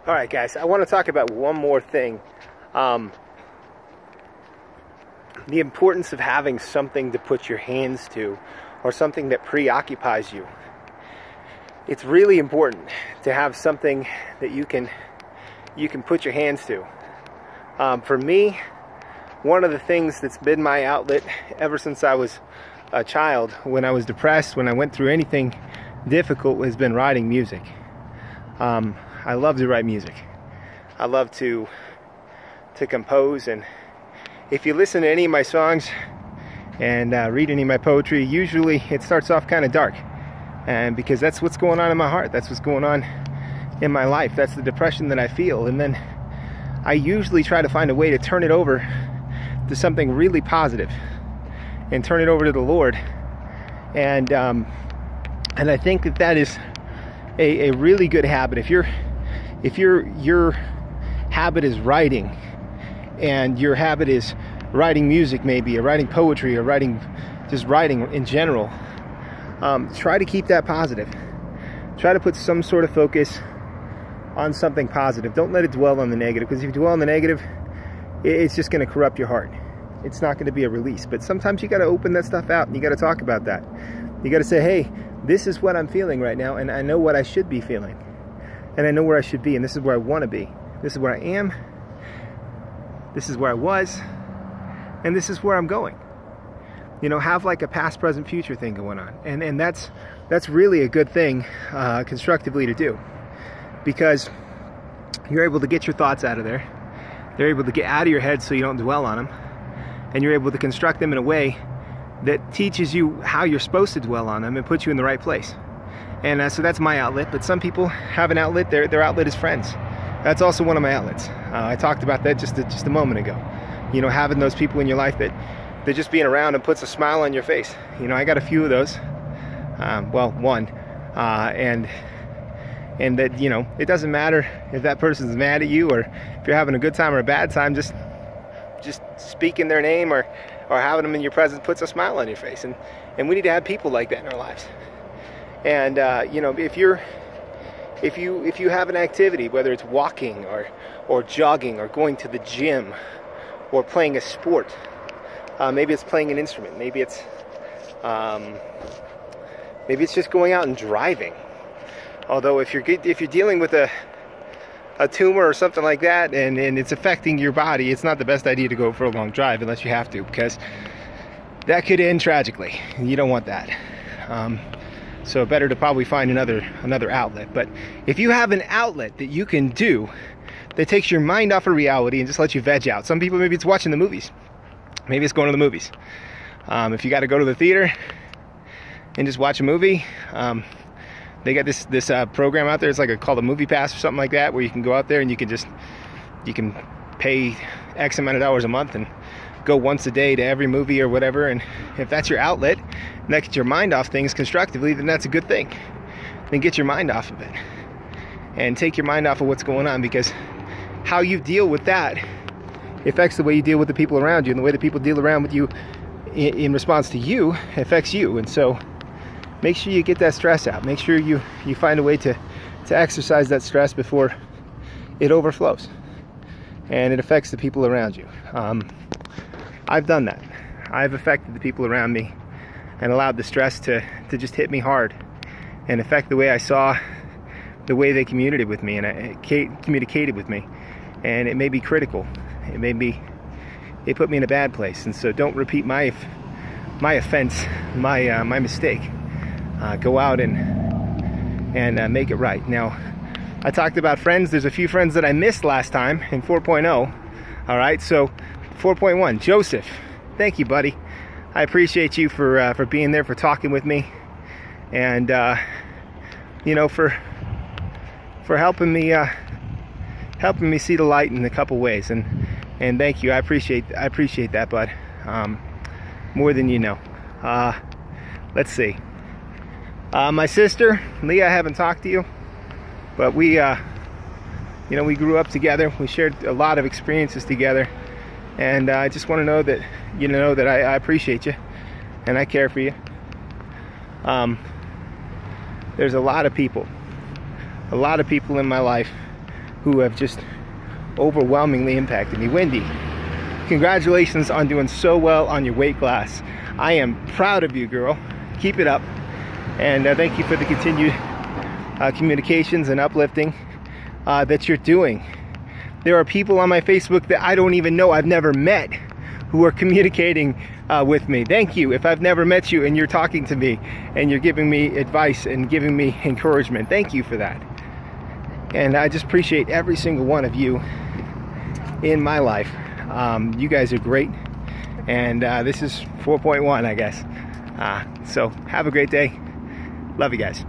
All right, guys, I want to talk about one more thing. The importance of having something to put your hands to, or something that preoccupies you. It's really important to have something that you can put your hands to. For me, one of the things that's been my outlet ever since I was a child, when I was depressed, when I went through anything difficult, has been writing music. I love to write music. I love to compose, and if you listen to any of my songs and read any of my poetry, usually it starts off kind of dark, and because that's what's going on in my heart, that's what's going on in my life, that's the depression that I feel, and then I usually try to find a way to turn it over to something really positive and turn it over to the Lord, and I think that is a really good habit. If your habit is writing, and your habit is writing music, maybe, or writing poetry, or just writing in general, try to keep that positive. Try to put some sort of focus on something positive. Don't let it dwell on the negative, because if you dwell on the negative, it's just going to corrupt your heart. It's not going to be a release. But sometimes you got to open that stuff out, and you got to talk about that. You got to say, hey, this is what I'm feeling right now, and I know what I should be feeling, and I know where I should be, and this is where I want to be. This is where I am. This is where I was, and this is where I'm going. You know, have like a past, present, future thing going on, and that's really a good thing constructively to do, because you're able to get your thoughts out of there. They're able to get out of your head so you don't dwell on them, and you're able to construct them in a way that teaches you how you're supposed to dwell on them and puts you in the right place. And so that's my outlet. But some people have an outlet. Their outlet is friends. That's also one of my outlets. I talked about that just a moment ago. You know, having those people in your life that just being around and puts a smile on your face. You know, I got a few of those. Well, one. And that, you know, it doesn't matter if that person's mad at you, or if you're having a good time or a bad time, just speaking their name or having them in your presence puts a smile on your face. And we need to have people like that in our lives. And you know, if you have an activity, whether it's walking or jogging or going to the gym or playing a sport, maybe it's playing an instrument, maybe it's just going out and driving. Although if you're dealing with a tumor or something like that, and it's affecting your body, it's not the best idea to go for a long drive unless you have to, because that could end tragically. You don't want that. So better to probably find another outlet. But if you have an outlet that you can do that takes your mind off of reality and just lets you veg out. Some people, maybe it's watching the movies. Maybe it's going to the movies. If you got to go to the theater and just watch a movie, they got this program out there. It's like called a movie pass or something like that, where you can go out there and you can pay X amount of dollars a month and go once a day to every movie or whatever. And if that's your outlet and that gets your mind off things constructively, then that's a good thing. Then get your mind off of it and take your mind off of what's going on, because how you deal with that affects the way you deal with the people around you, and the way the people deal around with you in response to you affects you. And so make sure you get that stress out. Make sure you find a way to exercise that stress before it overflows and it affects the people around you. I've done that. I've affected the people around me and allowed the stress to just hit me hard and affect the way I saw, the way they communicated with me, and it made me critical. It put me in a bad place. And so don't repeat my offense, my mistake. Go out and make it right. Now, I talked about friends. There's a few friends that I missed last time in 4.0. All right, so 4.1, Joseph, thank you, buddy. I appreciate you for being there, for talking with me, and you know, for helping me see the light in a couple ways. And thank you. I appreciate that, bud. More than you know. Let's see. My sister, Leah, I haven't talked to you, but we grew up together. We shared a lot of experiences together, and I just want to know that you know that I appreciate you and I care for you. There's a lot of people in my life who have just overwhelmingly impacted me. Wendy, congratulations on doing so well on your weight class. I am proud of you, girl. Keep it up. And thank you for the continued communications and uplifting that you're doing. There are people on my Facebook that I don't even know, I've never met, who are communicating with me. Thank you. If I've never met you and you're talking to me and you're giving me advice and giving me encouragement, thank you for that. And I just appreciate every single one of you in my life. You guys are great. And this is 4.1, I guess. So have a great day. Love you guys.